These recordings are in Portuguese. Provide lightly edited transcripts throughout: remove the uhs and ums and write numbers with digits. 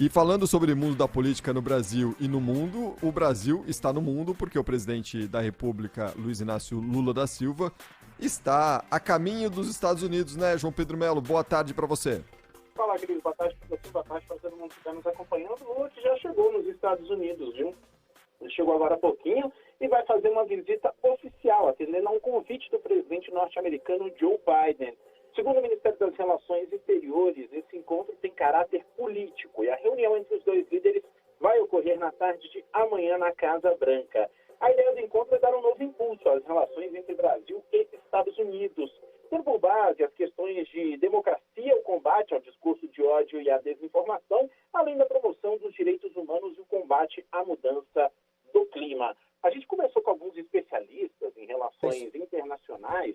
E falando sobre o mundo da política no Brasil e no mundo, o Brasil está no mundo porque o presidente da República, Luiz Inácio Lula da Silva, está a caminho dos Estados Unidos, né, João Pedro Melo? Boa tarde para você. Fala, querido. Boa tarde para você, boa tarde para todo mundo que está nos acompanhando. O Lula que já chegou nos Estados Unidos, viu? Ele chegou agora há pouquinho e vai fazer uma visita oficial, atendendo a um convite do presidente norte-americano Joe Biden. Segundo o Ministério das Relações Exteriores, esse encontro tem caráter político e a reunião entre os dois líderes vai ocorrer na tarde de amanhã na Casa Branca. A ideia do encontro é dar um novo impulso às relações entre Brasil e Estados Unidos, tendo por base as questões de democracia, o combate ao discurso de ódio e à desinformação, além da promoção dos direitos humanos e o combate à mudança do clima. A gente conversou com alguns especialistas em relações internacionais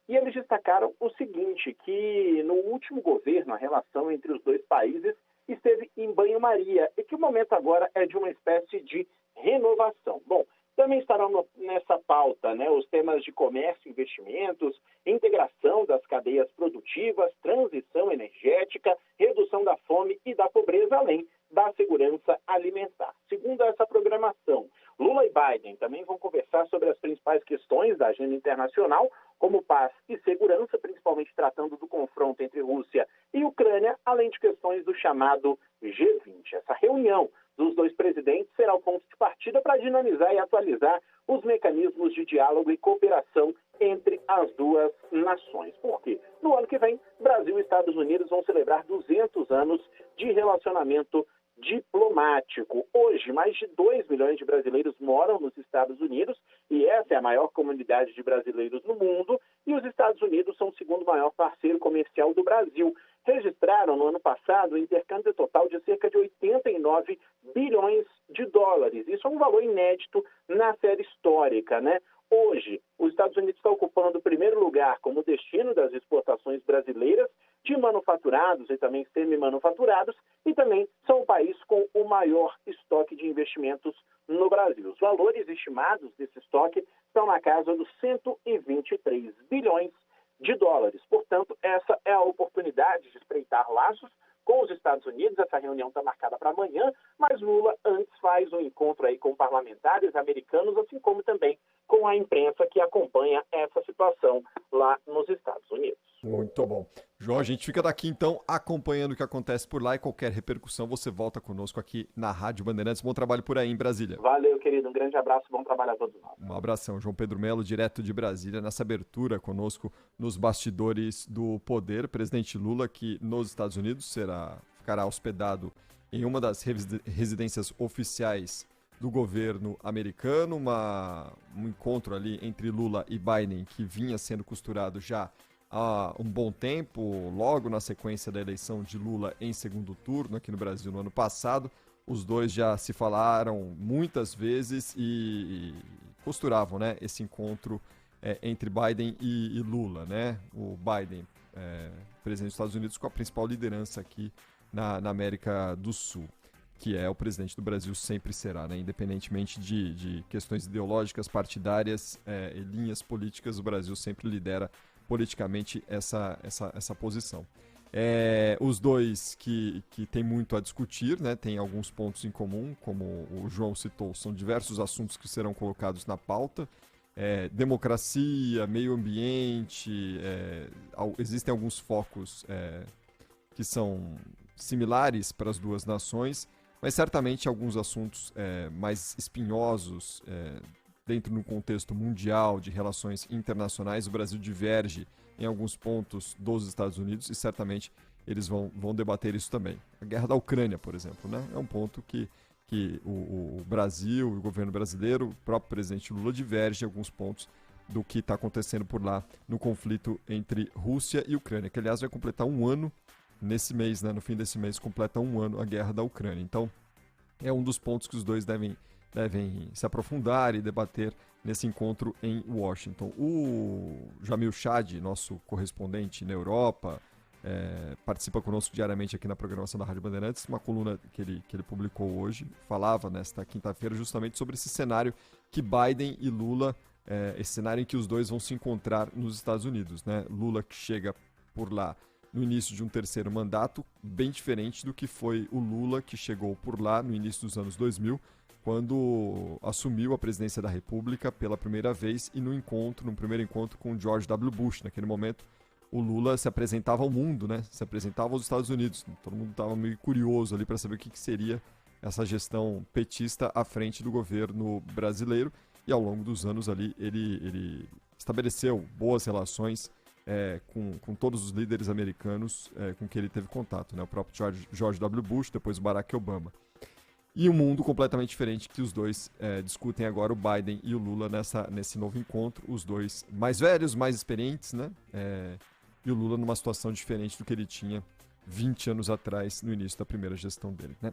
e eles destacaram o seguinte, que no último governo a relação entre os dois países esteve em banho-maria e que o momento agora é de uma espécie de renovação. Bom, também estarão nessa pauta, né, os temas de comércio, investimentos, integração das cadeias produtivas, transição energética, redução da fome e da pobreza, além da segurança alimentar. Segundo essa programação, Lula e Biden também vão conversar sobre as principais questões da agenda internacional, como paz e segurança, principalmente tratando do confronto entre Rússia e Ucrânia, além de questões do chamado G20. Essa reunião dos dois presidentes será o ponto de partida para dinamizar e atualizar os mecanismos de diálogo e cooperação entre as duas nações. Por quê? No ano que vem, Brasil e Estados Unidos vão celebrar 200 anos de relacionamento diplomático. Hoje, mais de 2 milhões de brasileiros moram nos Estados Unidos e essa é a maior comunidade de brasileiros no mundo e os Estados Unidos são o segundo maior parceiro comercial do Brasil. Registraram no ano passado um intercâmbio total de cerca de 89 bilhões de dólares. Isso é um valor inédito na série histórica, né? Hoje, os Estados Unidos estão ocupando o primeiro lugar como destino das exportações brasileiras de manufaturados e também semi-manufaturados e também são o país com o maior estoque de investimentos no Brasil. Os valores estimados desse estoque estão na casa dos 123 bilhões de dólares. Portanto, essa é a oportunidade de espreitar laços com os Estados Unidos. Essa reunião está marcada para amanhã, mas Lula antes faz um encontro aí com parlamentares americanos, assim como também com a imprensa que acompanha essa situação lá nos Estados Unidos. Muito bom. João, a gente fica daqui então acompanhando o que acontece por lá e qualquer repercussão você volta conosco aqui na Rádio Bandeirantes. Bom trabalho por aí em Brasília. Valeu, querido. Um grande abraço. Bom trabalho a todos nós. Um abração. João Pedro Melo, direto de Brasília, nessa abertura conosco nos bastidores do poder. Presidente Lula, que nos Estados Unidos ficará hospedado em uma das residências oficiais do governo americano, um encontro ali entre Lula e Biden que vinha sendo costurado já há um bom tempo, logo na sequência da eleição de Lula em segundo turno aqui no Brasil no ano passado. Os dois já se falaram muitas vezes e costuravam, né, esse encontro entre Biden e Lula, né? O Biden, presidente dos Estados Unidos, com a principal liderança aqui na América do Sul, que é o presidente do Brasil, sempre será, né? Independentemente de questões ideológicas, partidárias e linhas políticas, o Brasil sempre lidera politicamente essa posição. Os dois que têm muito a discutir, né? Tem alguns pontos em comum, como o João citou, são diversos assuntos que serão colocados na pauta. Democracia, meio ambiente, existem alguns focos que são similares para as duas nações, mas certamente alguns assuntos mais espinhosos dentro do contexto mundial de relações internacionais. O Brasil diverge em alguns pontos dos Estados Unidos e certamente eles vão debater isso também. A guerra da Ucrânia, por exemplo, né? É um ponto que o Brasil, o governo brasileiro, o próprio presidente Lula diverge em alguns pontos do que está acontecendo por lá no conflito entre Rússia e Ucrânia, que aliás vai completar um ano nesse mês, né? No fim desse mês completa um ano a guerra da Ucrânia. Então é um dos pontos que os dois devem se aprofundar e debater nesse encontro em Washington. O Jamil Chad, nosso correspondente na Europa, participa conosco diariamente aqui na programação da Rádio Bandeirantes. Uma coluna que ele publicou hoje, falava nesta quinta-feira justamente sobre esse cenário que Biden e Lula, esse cenário em que os dois vão se encontrar nos Estados Unidos, né? Lula que chega por lá no início de um terceiro mandato, bem diferente do que foi o Lula, que chegou por lá no início dos anos 2000, quando assumiu a presidência da República pela primeira vez e no primeiro encontro com George W. Bush. Naquele momento, o Lula se apresentava ao mundo, né? Se apresentava aos Estados Unidos. Todo mundo estava meio curioso ali para saber o que seria essa gestão petista à frente do governo brasileiro. E ao longo dos anos ali, ele estabeleceu boas relações com todos os líderes americanos com que ele teve contato, né? O próprio George W. Bush, depois o Barack Obama. E um mundo completamente diferente que os dois discutem agora, o Biden e o Lula, nesse novo encontro. Os dois mais velhos, mais experientes, né? E o Lula numa situação diferente do que ele tinha 20 anos atrás, no início da primeira gestão dele, né?